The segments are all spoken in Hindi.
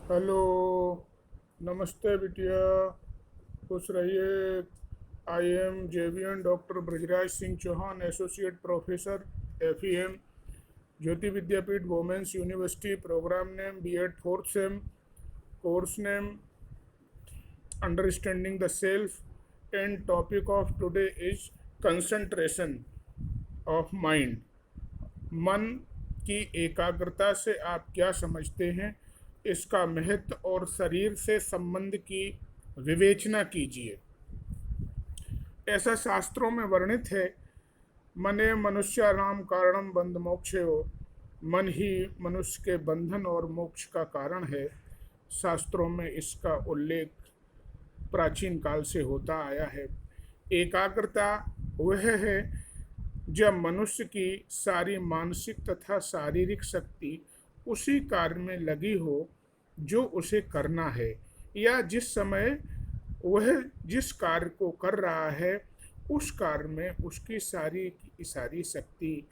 हेलो। नमस्ते बिटिया। खुश रहिए। I am JVN doctor Brajraj Singh Chauhan, associate professor, FEM, Jyoti Vidyapeeth women's university. Program name BEd fourth sem. Course name understanding the self. And topic of today is concentration of mind. मन की एकाग्रता से आप क्या समझते हैं, इसका महत्व और शरीर से संबंध की विवेचना कीजिए। ऐसा शास्त्रों में वर्णित है, मने मनुष्याणाम कारणम बंध मोक्षयो। मन ही मनुष्य के बंधन और मोक्ष का कारण है। शास्त्रों में इसका उल्लेख प्राचीन काल से होता आया है। एकाग्रता वह है जब मनुष्य की सारी मानसिक तथा शारीरिक शक्ति उसी कार्य में लगी हो जो उसे करना है, या जिस समय वह जिस कार्य को कर रहा है उस कार्य में उसकी सारी की सारी शक्ति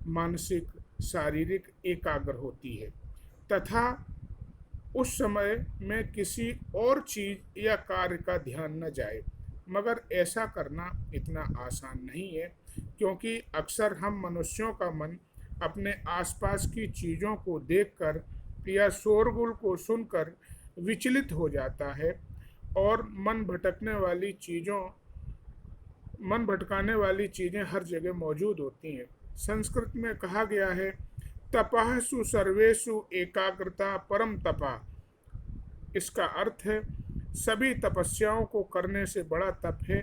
मानसिक शारीरिक एकाग्र होती है, तथा उस समय में किसी और चीज या कार्य का ध्यान न जाए। मगर ऐसा करना इतना आसान नहीं है, क्योंकि अक्सर हम मनुष्यों का मन अपने आसपास की चीज़ों को देखकर या शोरगुल को सुनकर विचलित हो जाता है, और मन भटकाने वाली चीज़ें हर जगह मौजूद होती हैं। संस्कृत में कहा गया है, तपः सु सर्वेषु एकाग्रता परम तपा। इसका अर्थ है, सभी तपस्याओं को करने से बड़ा तप है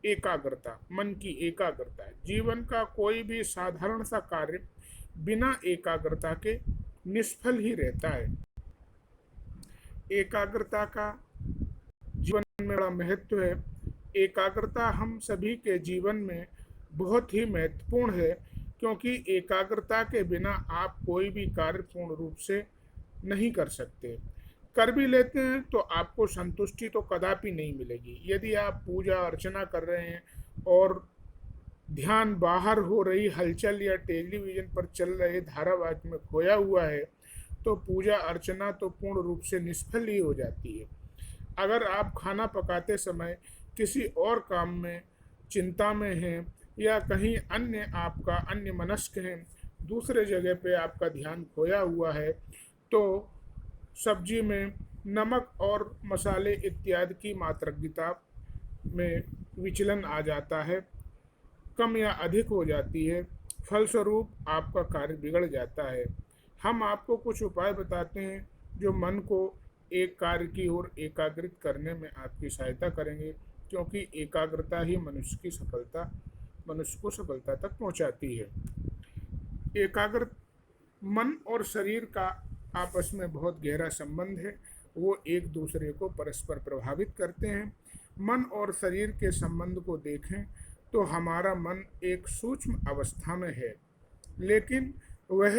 एकाग्रता, मन की एकाग्रता। जीवन का कोई भी साधारण सा कार्य बिना एकाग्रता के निष्फल ही रहता है। एकाग्रता का जीवन में बड़ा महत्व है। एकाग्रता हम सभी के जीवन में बहुत ही महत्वपूर्ण है, क्योंकि एकाग्रता के बिना आप कोई भी कार्य पूर्ण रूप से नहीं कर सकते। कर भी लेते हैं तो आपको संतुष्टि तो कदापि नहीं मिलेगी। यदि आप पूजा अर्चना कर रहे हैं और ध्यान बाहर हो रही हलचल या टेलीविज़न पर चल रहे धारावाहिक में खोया हुआ है, तो पूजा अर्चना तो पूर्ण रूप से निष्फल ही हो जाती है। अगर आप खाना पकाते समय किसी और काम में चिंता में हैं, या कहीं अन्य आपका अन्य मनस्क हैं, दूसरे जगह पे आपका ध्यान खोया हुआ है, तो सब्जी में नमक और मसाले इत्यादि की मात्रज्ञता में विचलन आ जाता है, कम या अधिक हो जाती है। फलस्वरूप आपका कार्य बिगड़ जाता है। हम आपको कुछ उपाय बताते हैं जो मन को एक कार्य की ओर एकाग्रित करने में आपकी सहायता करेंगे, क्योंकि एकाग्रता ही मनुष्य को सफलता तक पहुंचाती है। एकाग्र मन और शरीर का आपस में बहुत गहरा संबंध है। वो एक दूसरे को परस्पर प्रभावित करते हैं। मन और शरीर के संबंध को देखें तो हमारा मन एक सूक्ष्म अवस्था में है, लेकिन वह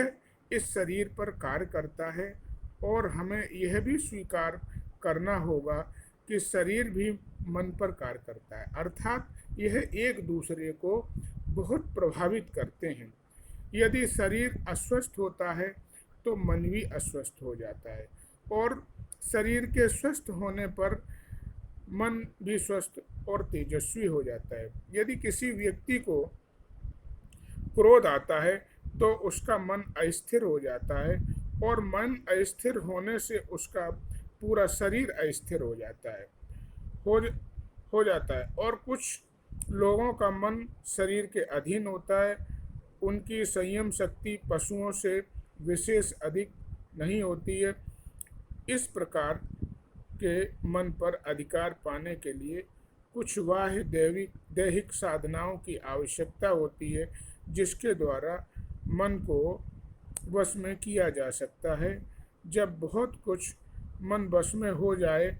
इस शरीर पर कार्य करता है, और हमें यह भी स्वीकार करना होगा कि शरीर भी मन पर कार्य करता है, अर्थात यह एक दूसरे को बहुत प्रभावित करते हैं। यदि शरीर अस्वस्थ होता है तो मन भी अस्वस्थ हो जाता है, और शरीर के स्वस्थ होने पर मन भी स्वस्थ और तेजस्वी हो जाता है। यदि किसी व्यक्ति को क्रोध आता है तो उसका मन अस्थिर हो जाता है, और मन अस्थिर होने से उसका पूरा शरीर अस्थिर हो जाता है हो हो जाता है। और कुछ लोगों का मन शरीर के अधीन होता है। उनकी संयम शक्ति पशुओं से विशेष अधिक नहीं होती है। इस प्रकार के मन पर अधिकार पाने के लिए कुछ बाह्य दैहिक साधनाओं की आवश्यकता होती है, जिसके द्वारा मन को वश में किया जा सकता है। जब बहुत कुछ मन वश में हो जाए,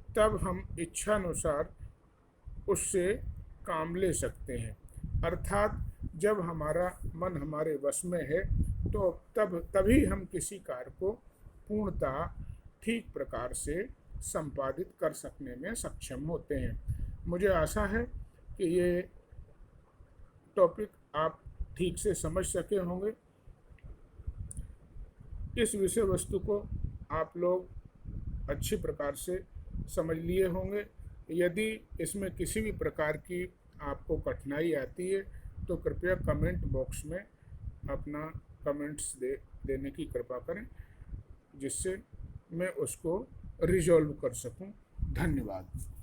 तब हम इच्छानुसार उससे काम ले सकते हैं। अर्थात जब हमारा मन हमारे वश में है, तो तभी हम किसी कार्य को पूर्णतः ठीक प्रकार से संपादित कर सकने में सक्षम होते हैं। मुझे आशा है कि ये टॉपिक आप ठीक से समझ सके होंगे। इस विषय वस्तु को आप लोग अच्छी प्रकार से समझ लिए होंगे। यदि इसमें किसी भी प्रकार की आपको कठिनाई आती है तो कृपया कमेंट बॉक्स में अपना कमेंट्स देने की कृपा करें, जिससे मैं उसको रिजॉल्व कर सकूं। धन्यवाद।